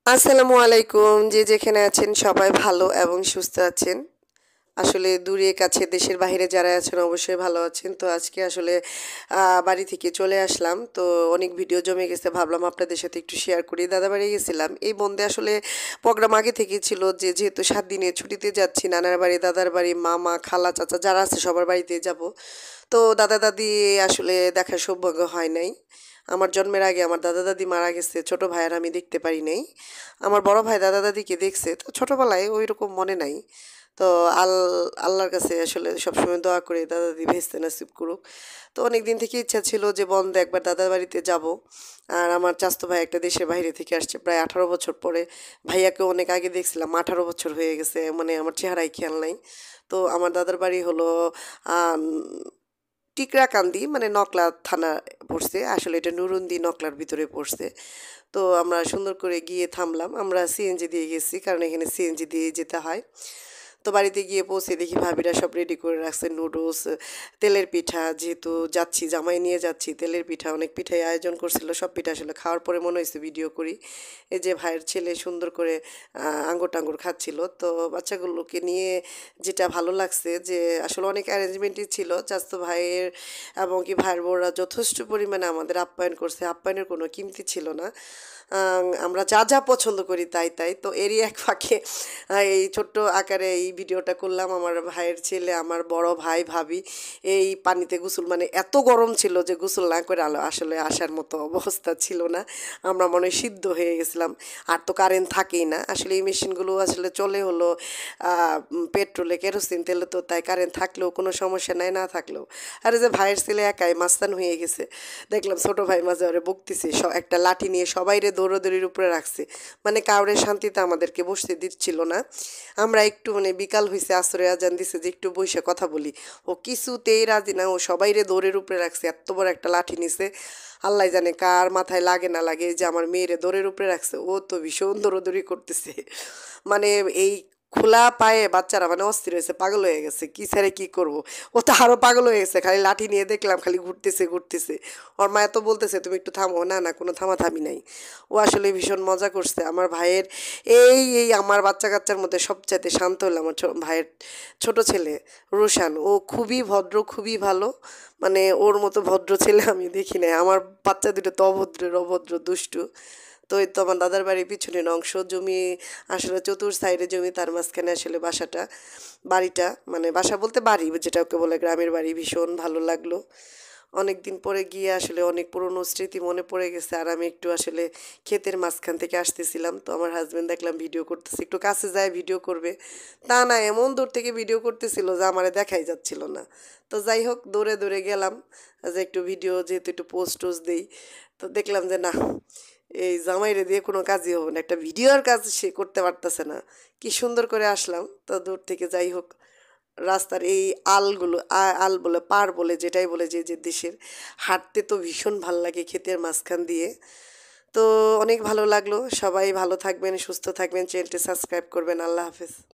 আসসালামু আলাইকুম। যে যেখানে আছেন সবাই ভালো এবং সুস্থ আছেন। আসলে দূরে কাছে দেশের বাহিরে যারা আছেন অবশ্যই ভালো আছেন। তো আজকে আসলে বাড়ি থেকে চলে আসলাম। তো অনেক ভিডিও জমে গেছে, ভাবলাম আপনাদের সাথে একটু শেয়ার করি। দাদাবাড়ি গেছিলাম। এই বন্ধে আসলে প্রোগ্রাম আগে থেকেই ছিল যে যেহেতু ৭ দিনের ছুটিতে যাচ্ছি নানার বাড়ি, দাদার বাড়ি, মামা, খালা, চাচা যারা আছে সবার বাড়িতে যাব। তো দাদা দাদি আসলে দেখার সৌভাগ্য হয় নাই। আমার জন্মের আগে আমার দাদা দাদি মারা গেছে, ছোট ভাই আর আমি দেখতে পারি নাই। আমার বড় ভাই দাদা দাদিকে দেখছে, তো ছোটবেলায় ওই রকম মনে নাই। তো আল আল্লাহর কাছে আসলে সবসময় দোয়া করি দাদা দাদি ভেস্তে নসিব করুক। তো অনেক দিন থেকে ইচ্ছা ছিল যে বন্ধে একবার দাদার বাড়িতে যাব। আর আমার চাচাতো ভাই একটা দেশের বাইরে থেকে আসছে প্রায় ১৮ বছর পরে। ভাইয়াকে অনেক আগে দেখছিলাম, ১৮ বছর হয়ে গেছে, মানে আমার চেহারায় খেয়াল নাই। তো আমার দাদার বাড়ি হলো আম, টিকরাকান্দি, মানে নকলা থানা পড়ছে, আসলে এটা নুরুন্দি নকলার ভিতরে পড়ছে। তো আমরা সুন্দর করে গিয়ে থামলাম, আমরা সিএনজি দিয়ে গেছি কারণ এখানে সিএনজি দিয়ে যেতে হয়। তো বাড়িতে গিয়ে পৌঁছে দেখি ভাবিরা সব রেডি করে রাখছে, নুডলস, তেলের পিঠা, যেহেতু যাচ্ছি জামাই নিয়ে যাচ্ছি, তেলের পিঠা অনেক পিঠাই আয়োজন করছিল। সব পিঠা আসলে খাওয়ার পরে মনে হয়েছে ভিডিও করি। এই যে ভাইয়ের ছেলে সুন্দর করে আঙ্গুর টাঙ্গুর খাচ্ছিল। তো বাচ্চাগুলোকে নিয়ে যেটা ভালো লাগছে যে আসলে অনেক অ্যারেঞ্জমেন্টই ছিল। চাচাতো ভাইয়ের এবং কি ভাইয়ের বউরা যথেষ্ট পরিমাণে আমাদের আপ্যায়ন করছে, আপ্যায়নের কোনো কমতি ছিল না। আমরা যা যা পছন্দ করি তাই তাই। তো এরই এক ফাঁকে এই ছোট্ট আকারে এই ভিডিওটা করলাম। আমার ভাইয়ের ছেলে, আমার বড় ভাই, ভাবি এই পানিতে গোসল, মানে এত গরম ছিল যে গোসল না করে আসলে আসার মতো অবস্থা ছিল না। আমরা মনে হয় সিদ্ধ হয়ে গেছিলাম। আর তো কারেন্ট থাকেই না, আসলে এই মেশিনগুলো আসলে চলে হলো পেট্রোলে, কেরোসিন তেলে, তো তাই কারেন্ট থাকলেও কোনো সমস্যা নাই, না থাকলেও। আর এই যে ভাইয়ের ছেলে একাই মাস্তান হয়ে গেছে, দেখলাম ছোট ভাই মাঝে ওরে বকতেছে, একটা লাঠি নিয়ে সবাইরে দৌড়াদৌড়ির উপরে রাখছে, মানে কাউরে শান্তিতে আমাদেরকে বসতে দিচ্ছিল না। আমরা একটু মানে বিকাল হয়েছে, আসরে আজান দিছে যে একটু বসে কথা বলি, ও কিছুতেই রাজি না, ও সবাইরে দৌড়ের উপরে রাখছে, এত বড় একটা লাঠি নিছে। আল্লাহ জানে কার মাথায় লাগে না লাগে যে আমার মেয়েরে দৌড়ের উপরে রাখছে, ও তো ভীষণ দৌড়াদৌড়ি করতেছে। মানে এই খোলা পায়ে বাচ্চারা মানে অস্থির হয়েছে, পাগল হয়ে গেছে, কি ছেড়ে কি করব। ও তো আরো পাগল হয়ে গেছে, খালি লাঠি নিয়ে দেখলাম খালি ঘুরতেছে ঘুরতেছে। ওর মা এত বলতেছে তুমি একটু থামো, না না কোনো থামাথামি নাই। ও আসলে ভীষণ মজা করছে। আমার ভাইয়ের এই আমার বাচ্চা কাচ্চার মধ্যে সবচাইতে শান্ত হলো আমার ভাইয়ের ছোট ছেলে রোশান। ও খুবই ভদ্র, খুবই ভালো, মানে ওর মতো ভদ্র ছেলে আমি দেখি নাই। আমার বাচ্চা দুটো তো অভদ্রের অভদ্র, দুষ্টু। তো এই তো আমার দাদার বাড়ির পিছনের অংশ, জমি আসলে চতুর সাইডে জমি, তার মাঝখানে আসলে বাসাটা, বাড়িটা, মানে বাসা বলতে বাড়ি যেটা ওকে বলে গ্রামের বাড়ি। ভীষণ ভালো লাগলো। অনেক দিন পরে গিয়ে আসলে অনেক পুরনো স্মৃতি মনে পড়ে গেছে। আর আমি একটু আসলে ক্ষেতের মাঝখান থেকে আসতেছিলাম, তো আমার হাজব্যান্ড দেখলাম ভিডিও করতেছে, একটু কাছে যায় ভিডিও করবে, তা না এমন দূর থেকে ভিডিও করতেছিল যে আমারে দেখাই যাচ্ছিল না। তো যাই হোক দৌড়ে দৌড়ে গেলাম যে একটু ভিডিও, যেহেতু একটু পোস্ট টোস্ট দিই। তো দেখলাম যে না, এই জামাইরে দিয়ে কোনো কাজই হবে না, একটা ভিডিওর কাজ সে করতে পারতেছে না। কি সুন্দর করে আসলাম তো দূর থেকে। যাই হোক রাস্তার এই আলগুলো, আল বলে পার বলে যেটাই বলে, যে যে দেশের, হাঁটতে তো ভীষণ ভাল লাগে ক্ষেতের মাঝখান দিয়ে। তো অনেক ভালো লাগলো। সবাই ভালো থাকবেন, সুস্থ থাকবেন, চ্যানেলটি সাবস্ক্রাইব করবেন। আল্লাহ হাফেজ।